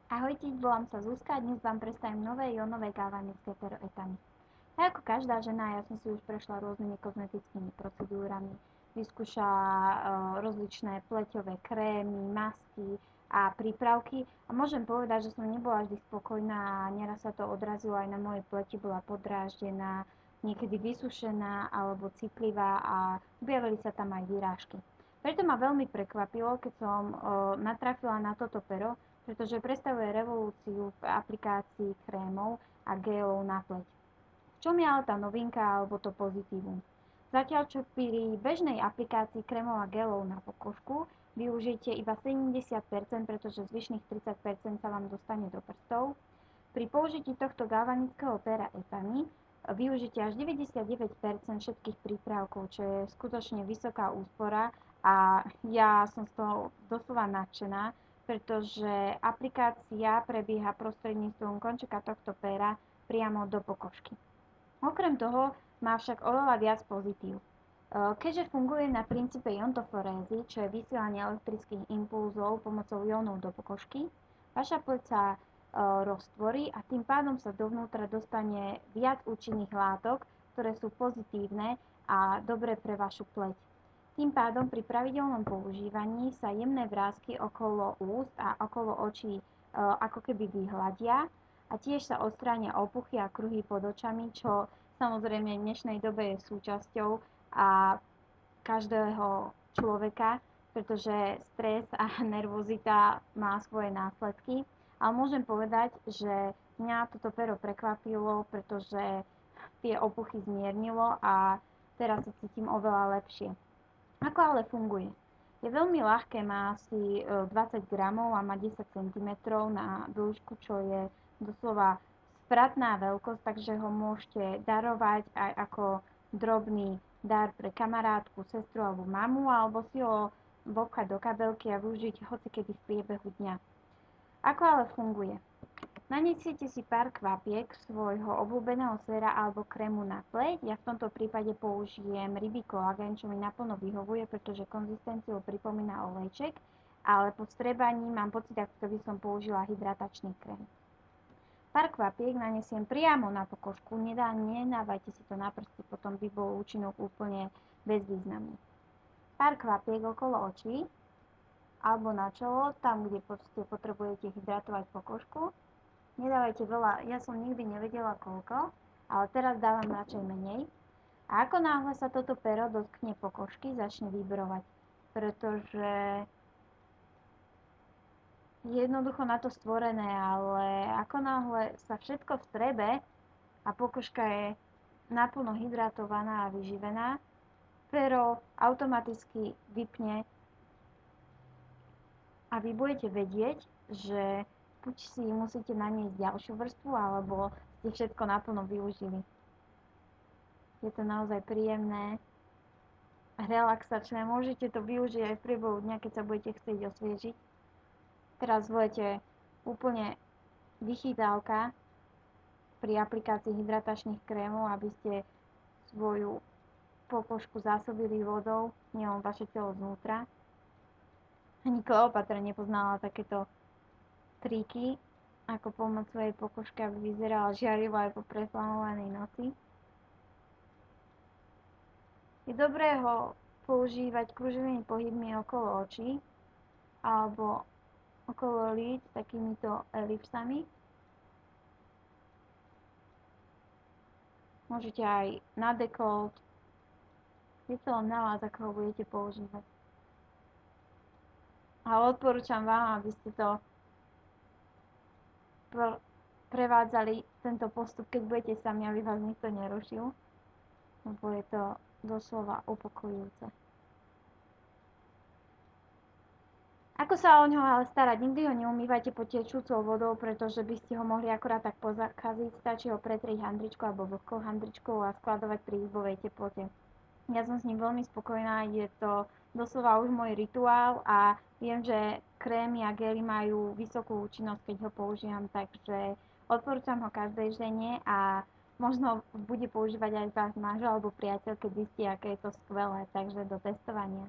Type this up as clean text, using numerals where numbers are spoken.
Ahojte, volám sa Zuzka a dnes vám predstavím nové jónové galvanické pero etany. Tak ako každá žena, ja som si už prešla rôznymi kozmetickými procedúrami, vyskúšala rozličné pleťové krémy, masky a prípravky a môžem povedať, že som nebola vždy spokojná a nieraz sa to odrazilo aj na mojej pleti, bola podráždená, niekedy vysušená alebo citlivá a objavili sa tam aj vyrážky. Preto ma veľmi prekvapilo, keď som natrafila na toto pero, pretože predstavuje revolúciu v aplikácii krémov a gélov na pleť. V čom je ale tá novinka alebo to pozitívum? Zatiaľ čo pri bežnej aplikácii krémov a gélov na pokožku využijete iba 70%, pretože zvyšných 30% sa vám dostane do prstov. Pri použití tohto galvanického pera etany využite až 99% všetkých prípravkov, čo je skutočne vysoká úspora a ja som z toho doslova nadšená, pretože aplikácia prebieha prostredníctvom končeka tohto péra priamo do pokožky. Okrem toho má však oveľa viac pozitív. Keďže funguje na princípe iontoforézy, čo je vysielanie elektrických impulzov pomocou jónov do pokožky, vaša pleť sa roztvorí a tým pádom sa dovnútra dostane viac účinných látok, ktoré sú pozitívne a dobré pre vašu pleť. Tým pádom pri pravidelnom používaní sa jemné vrásky okolo úst a okolo očí ako keby vyhľadia a tiež sa odstránia opuchy a kruhy pod očami, čo samozrejme v dnešnej dobe je súčasťou a každého človeka, pretože stres a nervozita má svoje následky. Ale môžem povedať, že mňa toto pero prekvapilo, pretože tie opuchy zmiernilo a teraz sa cítim oveľa lepšie. Ako ale funguje? Je veľmi ľahké, má asi 20 gramov a má 10 cm na dĺžku, čo je doslova spratná veľkosť, takže ho môžete darovať aj ako drobný dar pre kamarátku, sestru alebo mamu, alebo si ho bobkať do kabelky a využiť hocikedy v priebehu dňa. Ako ale funguje? Nanesiete si pár kvapiek svojho obľúbeného séra alebo krému na pleť. Ja v tomto prípade použijem rybí kolagén, čo mi naplno vyhovuje, pretože konzistenciou pripomína olejček, ale po strebaní mám pocit, ako by som použila hydratačný krém. Pár kvapiek nanesiem priamo na pokožku, nedávajte si to na prsty, potom by bol účinok úplne bezvýznamný. Pár kvapiek okolo očí alebo na čelo, tam, kde potrebujete hydratovať pokožku. Nedávajte veľa, ja som nikdy nevedela koľko, ale teraz dávam radšej menej. A ako náhle sa toto pero dotkne pokožky, začne vibrovať, pretože je jednoducho na to stvorené, ale ako náhle sa všetko vstrebe a pokožka je naplno hydratovaná a vyživená, pero automaticky vypne a vy budete vedieť, že buď si musíte naniesť ďalšiu vrstvu, alebo ste všetko naplno využili. Je to naozaj príjemné, relaxačné, môžete to využiť aj v priebehu dňa, keď sa budete chcieť osviežiť. Teraz budete úplne vychytávka pri aplikácii hydratačných krémov, aby ste svoju pokožku zásobili vodou, nielen vaše telo znútra. Ani Kleopatra nepoznala takéto triky, ako pomôcť svojej pokožke, aby vyzerala žiarivo aj po preflamovanej noci. Je dobré ho používať kružovými pohybmi okolo očí alebo okolo líc takýmito elipsami. Môžete aj na dekolt. Je to len na vás, ako ho budete používať. Ale odporúčam vám, aby ste to prevádzali tento postup, keď budete sami, aby vás nikto nerušil, lebo je to doslova upokojujúce. Ako sa o ňo ale starať? Nikdy ho neumývajte pod tečúcou vodou, pretože by ste ho mohli akorát tak pozakaziť. Stačí ho pretrieť handričkou alebo vlhkou handričkou a skladovať pri izbovej teplote. Ja som s ním veľmi spokojná, je to doslova už môj rituál a viem, že krémy a gely majú vysokú účinnosť, keď ho používam, takže odporúčam ho každej žene a možno bude používať aj váš manžel alebo priateľ, keď zistí, aké je to skvelé, takže do testovania.